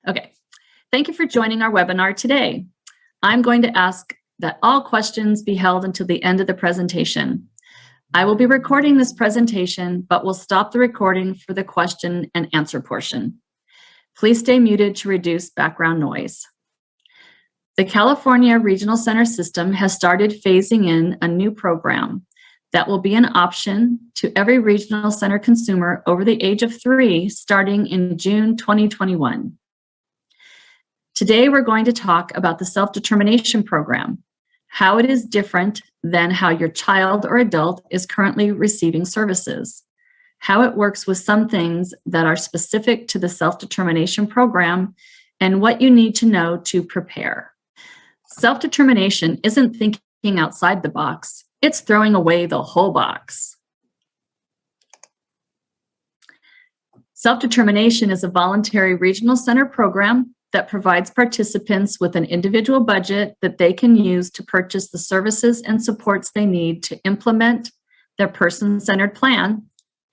Okay, thank you for joining our webinar today. I'm going to ask that all questions be held until the end of the presentation. I will be recording this presentation, but will stop the recording for the question and answer portion. Please stay muted to reduce background noise. The California Regional Center System has started phasing in a new program that will be an option to every regional center consumer over the age of 3 starting in June 2021. Today, we're going to talk about the self-determination program, how it is different than how your child or adult is currently receiving services, how it works with some things that are specific to the self-determination program, and what you need to know to prepare. Self-determination isn't thinking outside the box, it's throwing away the whole box. Self-determination is a voluntary regional center program that provides participants with an individual budget that they can use to purchase the services and supports they need to implement their person-centered plan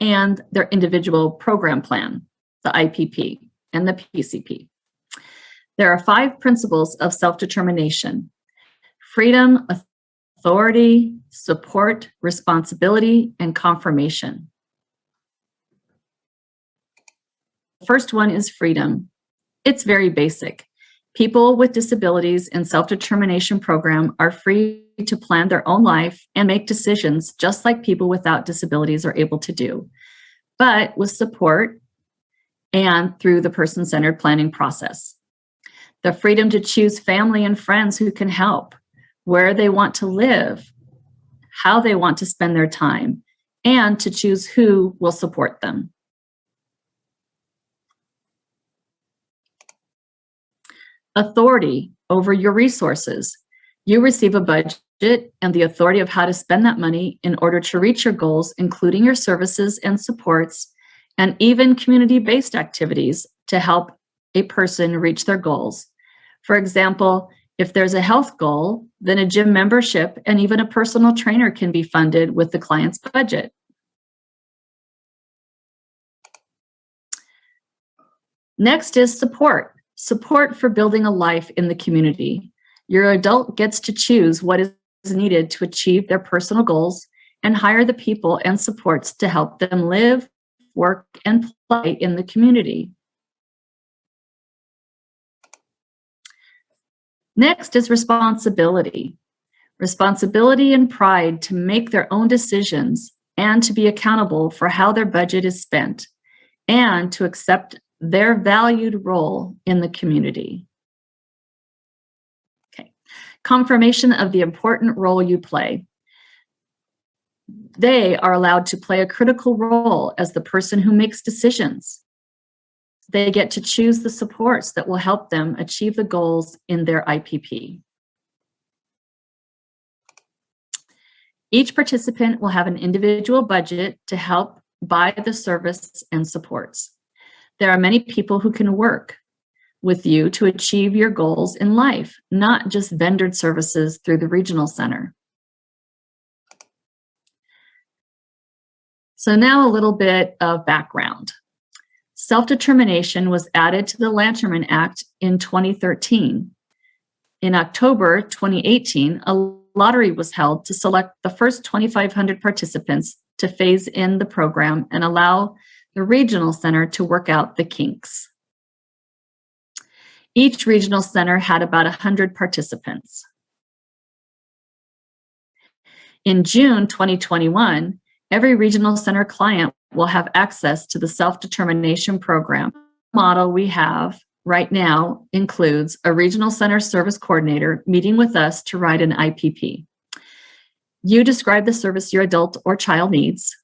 and their individual program plan, the IPP and the PCP. There are 5 principles of self-determination: freedom, authority, support, responsibility, and confirmation. The first one is freedom. It's very basic. People with disabilities in self-determination program are free to plan their own life and make decisions just like people without disabilities are able to do, but with support and through the person-centered planning process. The freedom to choose family and friends who can help, where they want to live, how they want to spend their time, and to choose who will support them. Authority over your resources. You receive a budget and the authority of how to spend that money in order to reach your goals, including your services and supports, and even community-based activities to help a person reach their goals. For example, if there's a health goal, then a gym membership and even a personal trainer can be funded with the client's budget. Next is support. Support for building a life in the community. Your adult gets to choose what is needed to achieve their personal goals and hire the people and supports to help them live, work, and play in the community. Next is responsibility. Responsibility and pride to make their own decisions and to be accountable for how their budget is spent and to accept their valued role in the community. Okay. Confirmation of the important role you play. They are allowed to play a critical role as the person who makes decisions. They get to choose the supports that will help them achieve the goals in their IPP. Each participant will have an individual budget to help buy the service and supports. There are many people who can work with you to achieve your goals in life, not just vendored services through the regional center. So now a little bit of background. Self-determination was added to the Lanterman Act in 2013. In October 2018, a lottery was held to select the first 2,500 participants to phase in the program and allow the regional center to work out the kinks. Each regional center had about 100 participants. In June 2021, every regional center client will have access to the self-determination program. The model we have right now includes a regional center service coordinator meeting with us to write an IPP. You describe the service your adult or child needs.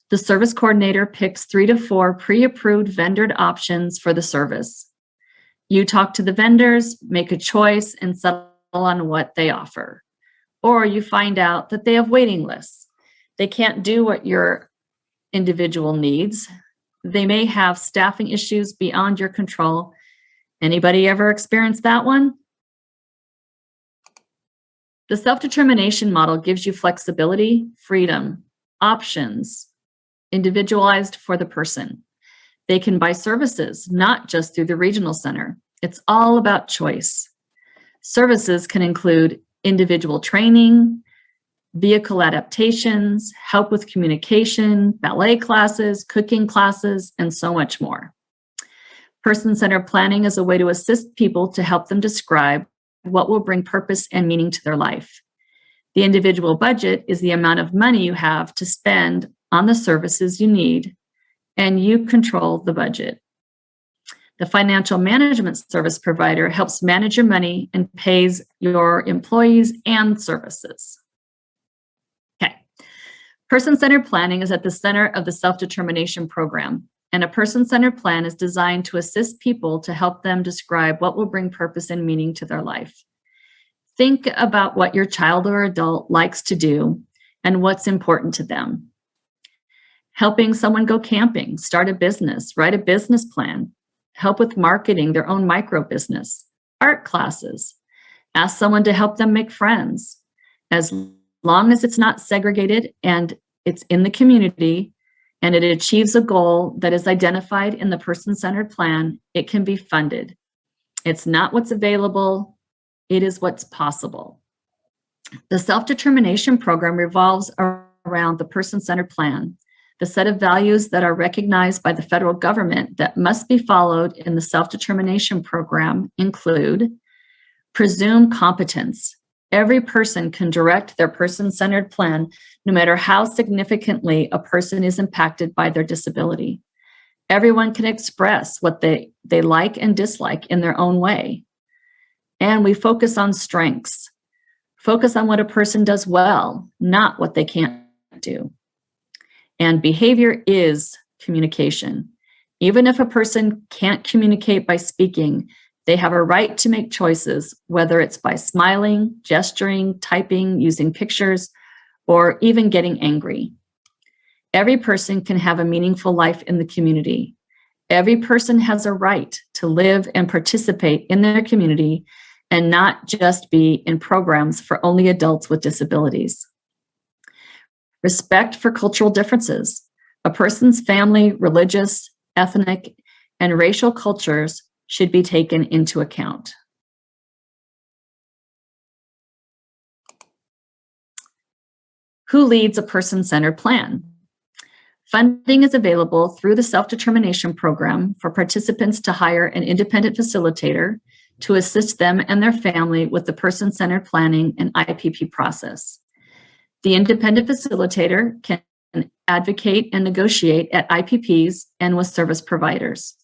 The service coordinator picks 3 to 4 pre-approved vendored options for the service. You talk to the vendors, make a choice, and settle on what they offer. Or you find out that they have waiting lists. They can't do what your individual needs. They may have staffing issues beyond your control. Anybody ever experienced that one? The self-determination model gives you flexibility, freedom, options, individualized for the person. They can buy services, not just through the regional center. It's all about choice. Services can include individual training, vehicle adaptations, help with communication, ballet classes, cooking classes, and so much more. Person-centered planning is a way to assist people to help them describe what will bring purpose and meaning to their life. The individual budget is the amount of money you have to spend on the services you need, and you control the budget. The financial management service provider helps manage your money and pays your employees and services. Okay. Person-centered planning is at the center of the self-determination program, and a person-centered plan is designed to assist people to help them describe what will bring purpose and meaning to their life. Think about what your child or adult likes to do and what's important to them. Helping someone go camping, start a business, write a business plan, help with marketing their own micro business, art classes, ask someone to help them make friends. As long as it's not segregated and it's in the community and it achieves a goal that is identified in the person-centered plan, it can be funded. It's not what's available, it is what's possible. The self-determination program revolves around the person-centered plan. The set of values that are recognized by the federal government that must be followed in the self-determination program include: presume competence. Every person can direct their person-centered plan, no matter how significantly a person is impacted by their disability. Everyone can express what they like and dislike in their own way. And we focus on strengths. Focus on what a person does well, not what they can't do. And behavior is communication. Even if a person can't communicate by speaking, they have a right to make choices, whether it's by smiling, gesturing, typing, using pictures, or even getting angry. Every person can have a meaningful life in the community. Every person has a right to live and participate in their community and not just be in programs for only adults with disabilities. Respect for cultural differences. A person's family, religious, ethnic, and racial cultures should be taken into account. Who leads a person-centered plan? Funding is available through the self-determination program for participants to hire an independent facilitator to assist them and their family with the person-centered planning and IPP process. The independent facilitator can advocate and negotiate at IPPs and with service providers.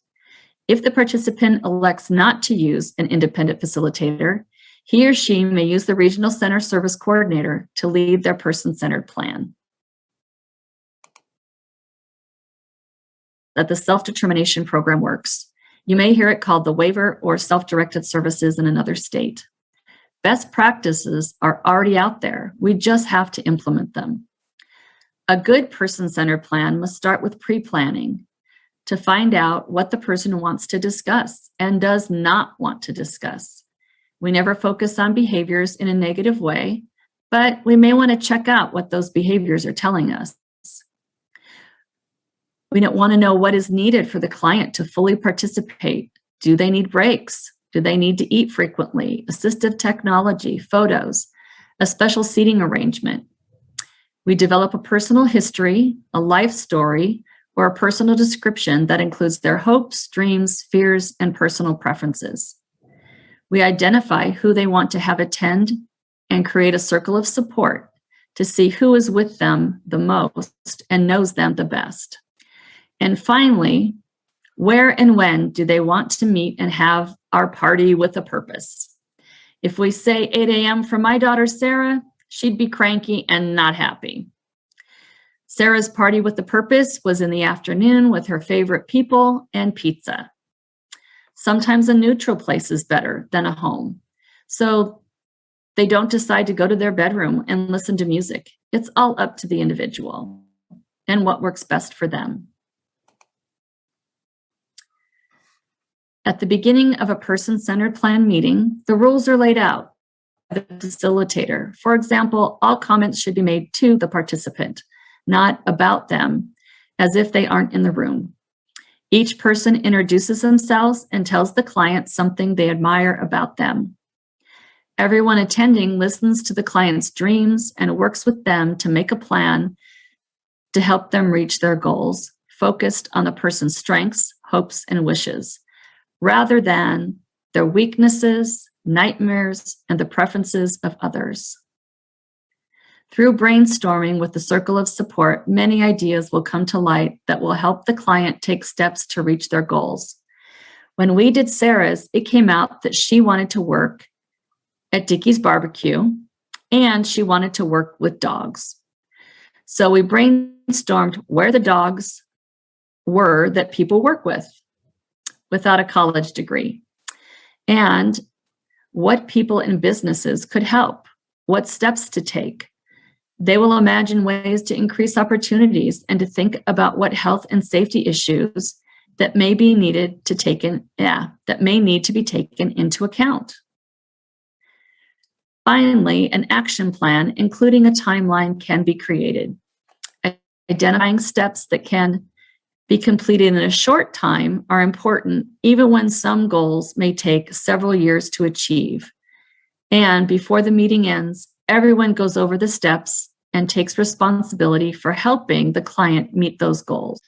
If the participant elects not to use an independent facilitator, he or she may use the regional center service coordinator to lead their person-centered plan. That the self-determination program works. You may hear it called the waiver or self-directed services in another state. Best practices are already out there. We just have to implement them. A good person-centered plan must start with pre-planning to find out what the person wants to discuss and does not want to discuss. We never focus on behaviors in a negative way, but we may want to check out what those behaviors are telling us. We don't want to know what is needed for the client to fully participate. Do they need breaks? Do they need to eat frequently? Assistive technology, photos, a special seating arrangement. We develop a personal history, a life story, or a personal description that includes their hopes, dreams, fears, and personal preferences. We identify who they want to have attend and create a circle of support to see who is with them the most and knows them the best. And finally, where and when do they want to meet and have our party with a purpose? If we say 8 a.m. for my daughter, Sarah, she'd be cranky and not happy. Sarah's party with the purpose was in the afternoon with her favorite people and pizza. Sometimes a neutral place is better than a home. So they don't decide to go to their bedroom and listen to music. It's all up to the individual and what works best for them. At the beginning of a person-centered plan meeting, the rules are laid out by the facilitator. For example, all comments should be made to the participant, not about them, as if they aren't in the room. Each person introduces themselves and tells the client something they admire about them. Everyone attending listens to the client's dreams and works with them to make a plan to help them reach their goals, focused on the person's strengths, hopes, and wishes, rather than their weaknesses, nightmares, and the preferences of others. Through brainstorming with the circle of support, many ideas will come to light that will help the client take steps to reach their goals. When we did Sarah's, it came out that she wanted to work at Dickie's Barbecue and she wanted to work with dogs. So we brainstormed where the dogs were that people work with without a college degree and what people in businesses could help, what steps to take. They will imagine ways to increase opportunities and to think about what health and safety issues that may need to be taken into account. Finally, an action plan, including a timeline, can be created. Identifying steps that can be completed in a short time are important, even when some goals may take several years to achieve. And before the meeting ends, everyone goes over the steps and takes responsibility for helping the client meet those goals.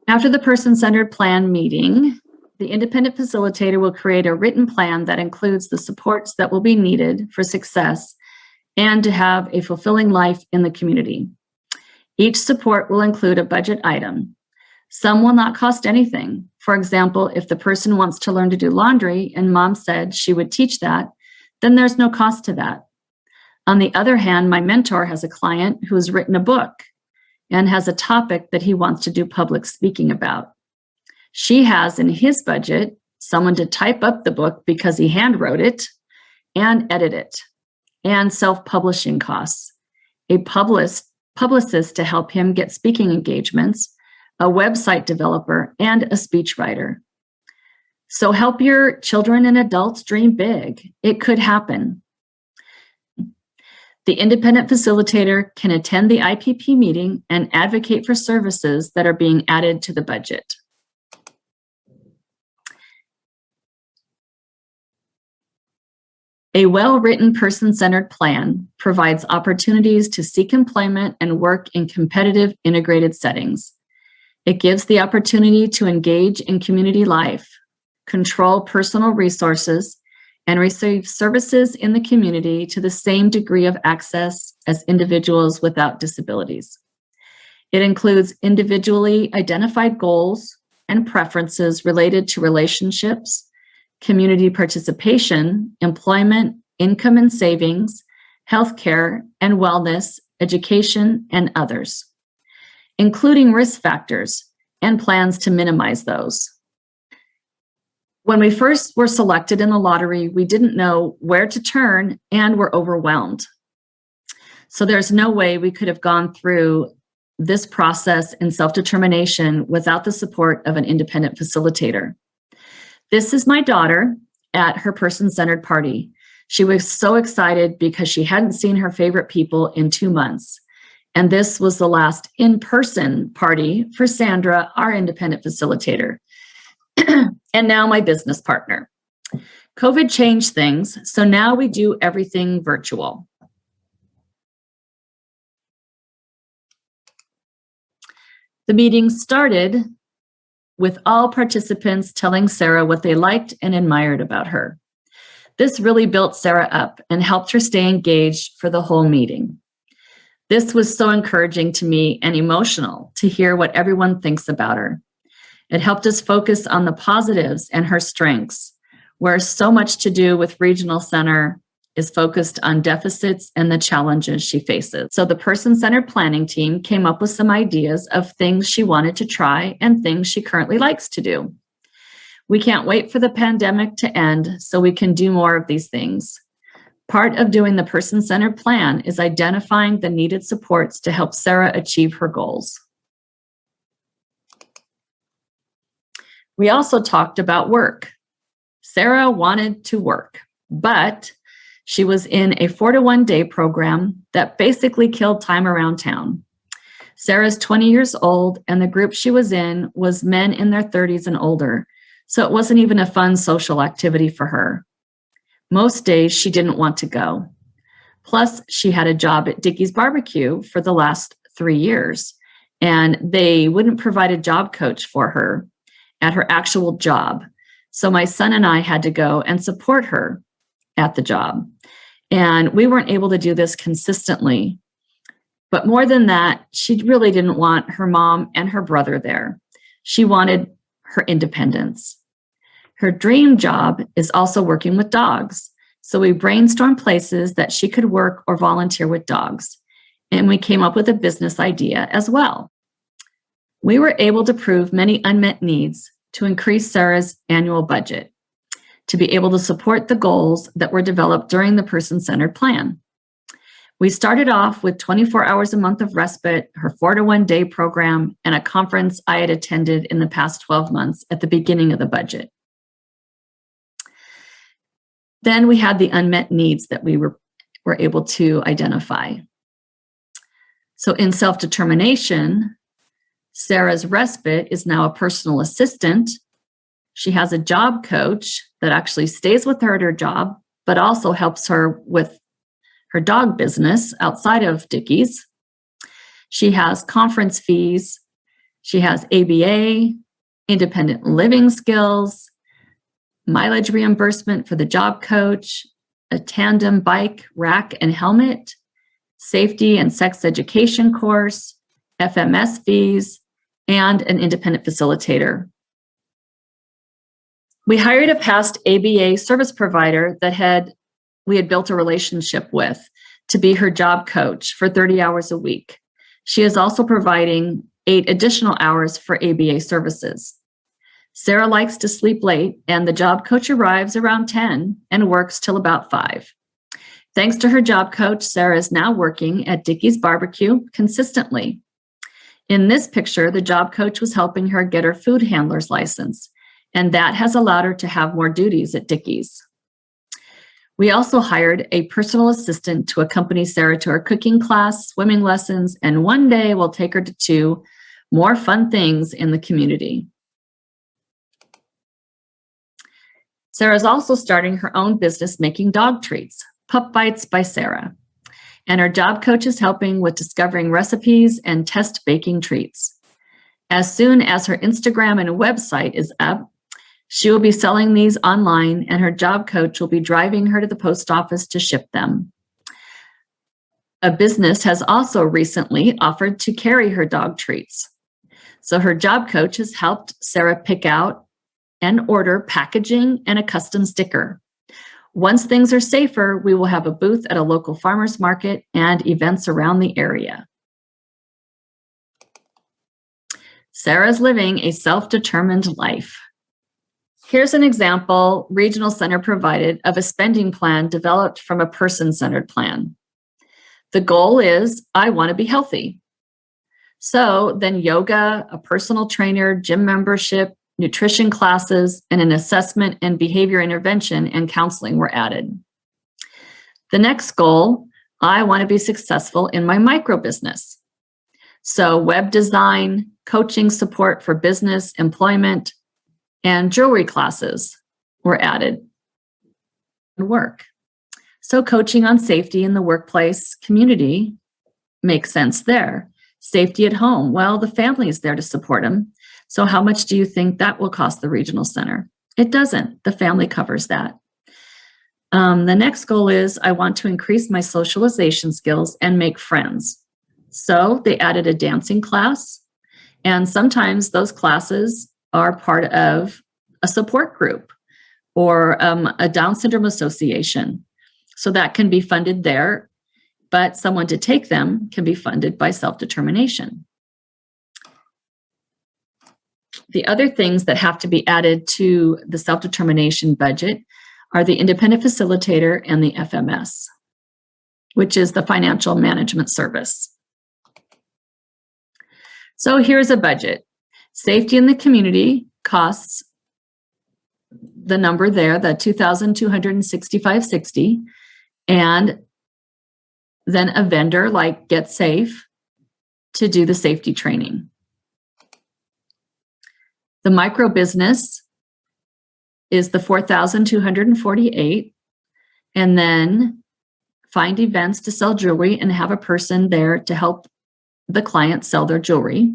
After the person-centered plan meeting, the independent facilitator will create a written plan that includes the supports that will be needed for success and to have a fulfilling life in the community. Each support will include a budget item. Some will not cost anything. For example, if the person wants to learn to do laundry and mom said she would teach that, then there's no cost to that. On the other hand, my mentor has a client who has written a book and has a topic that he wants to do public speaking about. She has in his budget someone to type up the book because he hand wrote it and edit it, and self-publishing costs, a publicist to help him get speaking engagements, a website developer, and a speechwriter. So help your children and adults dream big. It could happen. The independent facilitator can attend the IPP meeting and advocate for services that are being added to the budget. A well-written person-centered plan provides opportunities to seek employment and work in competitive integrated settings. It gives the opportunity to engage in community life, control personal resources, and receive services in the community to the same degree of access as individuals without disabilities. It includes individually identified goals and preferences related to relationships, community participation, employment, income and savings, healthcare and wellness, education, and others, including risk factors and plans to minimize those. When we first were selected in the lottery, we didn't know where to turn and were overwhelmed. So there's no way we could have gone through this process in self-determination without the support of an independent facilitator. This is my daughter at her person-centered party. She was so excited because she hadn't seen her favorite people in 2 months. And this was the last in-person party for Sandra, our independent facilitator, and now my business partner. COVID changed things, so now we do everything virtual. The meeting started with all participants telling Sarah what they liked and admired about her. This really built Sarah up and helped her stay engaged for the whole meeting. This was so encouraging to me and emotional to hear what everyone thinks about her. It helped us focus on the positives and her strengths, where so much to do with Regional Center is focused on deficits and the challenges she faces. So the person-centered planning team came up with some ideas of things she wanted to try and things she currently likes to do. We can't wait for the pandemic to end so we can do more of these things. Part of doing the person-centered plan is identifying the needed supports to help Sarah achieve her goals. We also talked about work. Sarah wanted to work, but she was in a 4-to-1 day program that basically killed time around town. Sarah's 20 years old, and the group she was in was men in their 30s and older, so it wasn't even a fun social activity for her. Most days she didn't want to go. Plus, she had a job at Dickey's Barbecue for the last 3 years, and they wouldn't provide a job coach for her at her actual job. So my son and I had to go and support her at the job. And we weren't able to do this consistently. But more than that, she really didn't want her mom and her brother there. She wanted her independence. Her dream job is also working with dogs. So we brainstormed places that she could work or volunteer with dogs. And we came up with a business idea as well. We were able to prove many unmet needs to increase Sarah's annual budget, to be able to support the goals that were developed during the person-centered plan. We started off with 24 hours a month of respite, her 4-to-1 day program, and a conference I had attended in the past 12 months at the beginning of the budget. Then we had the unmet needs that we were able to identify. So in self-determination, Sarah's respite is now a personal assistant. She has a job coach that actually stays with her at her job, but also helps her with her dog business outside of Dickey's. She has conference fees. She has ABA, independent living skills, mileage reimbursement for the job coach, a tandem bike, rack, and helmet, safety and sex education course, FMS fees, and an independent facilitator. We hired a past ABA service provider that we had built a relationship with to be her job coach for 30 hours a week. She is also providing 8 additional hours for ABA services. Sarah likes to sleep late, and the job coach arrives around 10 and works till about 5. Thanks to her job coach, Sarah is now working at Dickey's Barbecue consistently. In this picture, the job coach was helping her get her food handler's license, and that has allowed her to have more duties at Dickey's. We also hired a personal assistant to accompany Sarah to her cooking class, swimming lessons, and one day we'll take her to 2 more fun things in the community. Sarah's also starting her own business making dog treats, Pup Bites by Sarah. And her job coach is helping with discovering recipes and test baking treats. As soon as her Instagram and website is up, she will be selling these online, and her job coach will be driving her to the post office to ship them. A business has also recently offered to carry her dog treats. So her job coach has helped Sarah pick out and order packaging and a custom sticker. Once things are safer, we will have a booth at a local farmer's market and events around the area. Sarah's living a self-determined life. Here's an example Regional Center provided of a spending plan developed from a person-centered plan. The goal is, I want to be healthy. So then yoga, a personal trainer, gym membership, nutrition classes, and an assessment and behavior intervention and counseling were added. The next goal, I want to be successful in my micro business. So web design, coaching support for business, employment, and jewelry classes were added. Work. So coaching on safety in the workplace community makes sense there. Safety at home. Well, the family is there to support them. So how much do you think that will cost the regional center? It doesn't. The family covers that. The next goal is I want to increase my socialization skills and make friends. So they added a dancing class, and sometimes those classes are part of a support group or a Down syndrome association. So that can be funded there, but someone to take them can be funded by self-determination. The other things that have to be added to the self-determination budget are the independent facilitator and the FMS, which is the financial management service. So here's a budget. Safety in the community costs the number there, the $2,265.60, and then a vendor like Get Safe to do the safety training. The micro business is the 4,248, and then find events to sell jewelry and have a person there to help the client sell their jewelry,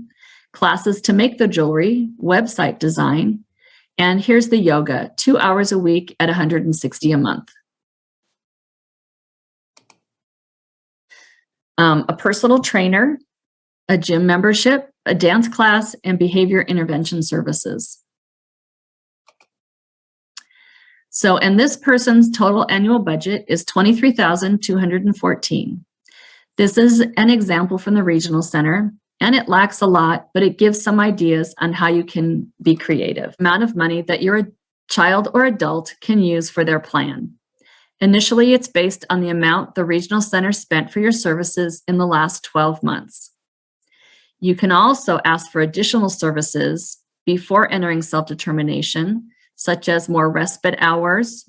classes to make the jewelry, website design, and here's the yoga, 2 hours a week at $160 a month. A personal trainer, a gym membership, a dance class, and behavior intervention services. So, and this person's total annual budget is $23,214. This is an example from the regional center, and it lacks a lot, but it gives some ideas on how you can be creative. Amount of money that your child or adult can use for their plan. Initially, it's based on the amount the regional center spent for your services in the last 12 months. You can also ask for additional services before entering self-determination, such as more respite hours,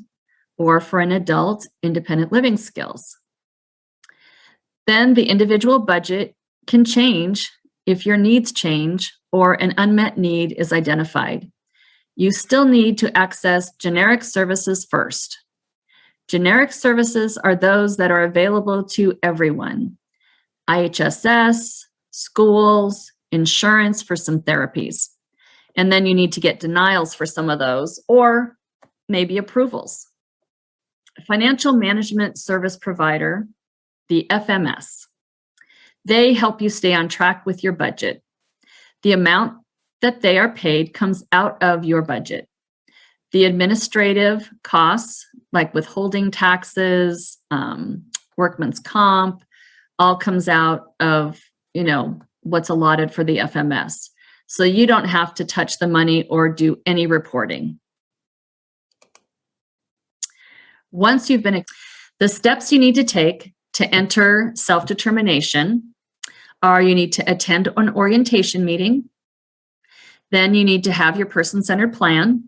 or for an adult, independent living skills. Then the individual budget can change if your needs change or an unmet need is identified. You still need to access generic services first. Generic services are those that are available to everyone. IHSS, schools, insurance for some therapies. And then you need to get denials for some of those, or maybe approvals. Financial management service provider, the FMS. They help you stay on track with your budget. The amount that they are paid comes out of your budget. The administrative costs, like withholding taxes, workman's comp, all comes out of, what's allotted for the FMS. So you don't have to touch the money or do any reporting. Once you've been, the steps you need to take to enter self-determination are you need to attend an orientation meeting. Then you need to have your person-centered plan,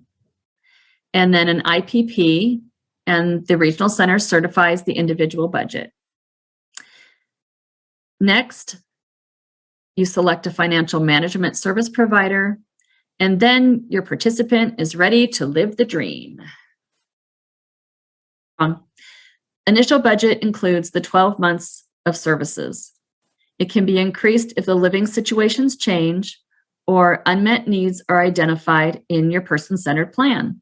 and then an IPP, and the regional center certifies the individual budget. Next, you select a financial management service provider, and then your participant is ready to live the dream. Initial budget includes the 12 months of services. It can be increased if the living situations change or unmet needs are identified in your person-centered plan.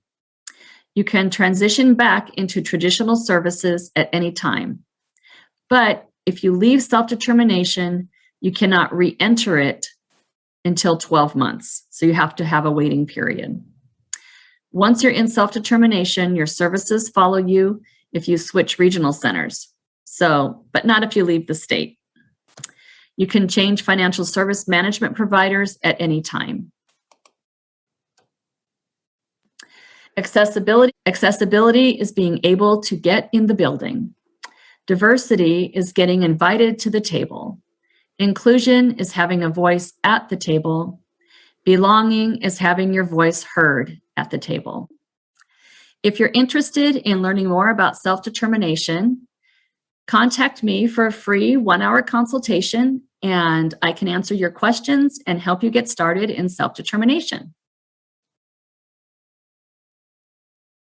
You can transition back into traditional services at any time. But if you leave self-determination, you cannot re-enter it until 12 months. So you have to have a waiting period. Once you're in self-determination, your services follow you if you switch regional centers. But not if you leave the state. You can change financial service management providers at any time. Accessibility is being able to get in the building. Diversity is getting invited to the table. Inclusion is having a voice at the table. Belonging is having your voice heard at the table. If you're interested in learning more about self-determination, contact me for a free 1-hour consultation, and I can answer your questions and help you get started in self-determination.